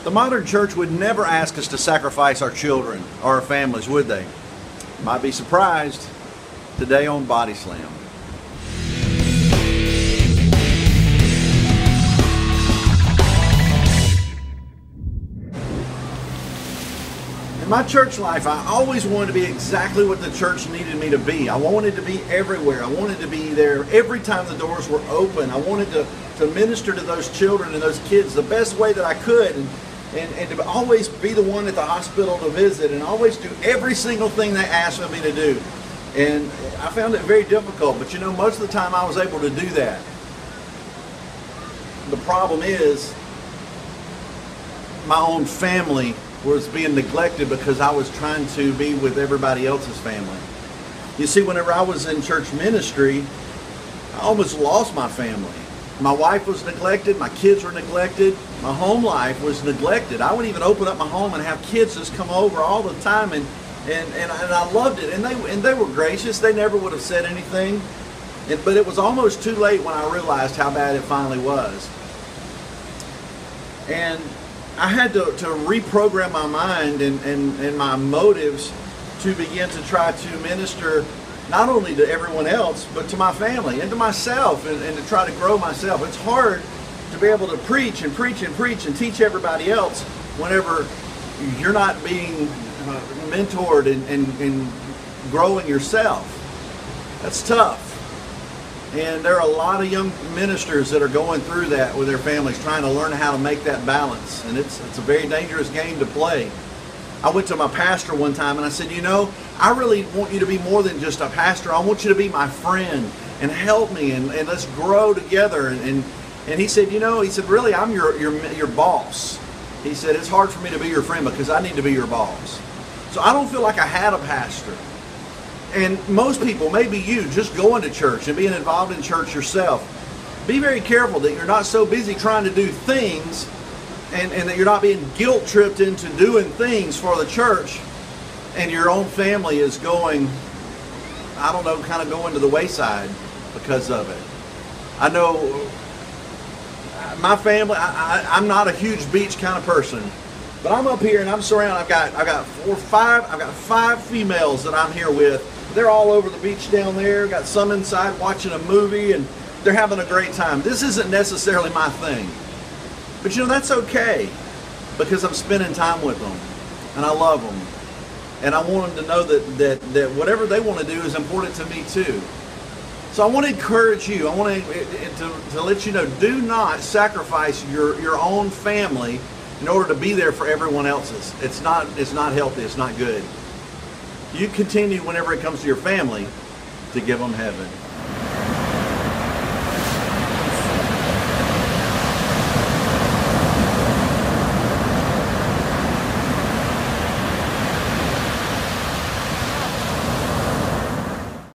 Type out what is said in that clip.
The modern church would never ask us to sacrifice our children or our families, would they? Might be surprised today on Body Slam. In my church life, I always wanted to be exactly what the church needed me to be. I wanted to be everywhere. I wanted to be there every time the doors were open. I wanted to minister to those children and those kids the best way that I could, and to always be the one at the hospital to visit and always do every single thing they asked me to do. And I found it very difficult, but you know, most of the time I was able to do that. The problem is my own family was being neglected because I was trying to be with everybody else's family. You see, whenever I was in church ministry, I almost lost my family. My wife was neglected, my kids were neglected, my home life was neglected. I would even open up my home and have kids just come over all the time, and I loved it. And they were gracious. They never would have said anything. But it was almost too late when I realized how bad it finally was. And I had to reprogram my mind and my motives to begin to try to minister not only to everyone else, but to my family and to myself, and to try to grow myself. It's hard to be able to preach and preach and preach and teach everybody else whenever you're not being mentored and growing yourself. That's tough. And there are a lot of young ministers that are going through that with their families, trying to learn how to make that balance. And it's a very dangerous game to play. I went to my pastor one time and I said, you know, I really want you to be more than just a pastor. I want you to be my friend and help me, and let's grow together. And he said, you know, he said, really, I'm your boss. He said, it's hard for me to be your friend because I need to be your boss. So I don't feel like I had a pastor. And most people, maybe you, just going to church and being involved in church yourself, be very careful that you're not so busy trying to do things and that you're not being guilt-tripped into doing things for the church, and your own family is going, I don't know, kind of going to the wayside because of it. I know my family, I'm not a huge beach kind of person, but I'm up here and I'm surrounded. I've got 5 females that I'm here with. They're all over the beach down there. Got some inside watching a movie, and they're having a great time. This isn't necessarily my thing, but you know, that's okay, because I'm spending time with them and I love them, and I want them to know that whatever they want to do is important to me too. So I want to encourage you. I want to let you know, do not sacrifice your own family in order to be there for everyone else's. It's not healthy. It's not good. You continue, whenever it comes to your family, to give them heaven.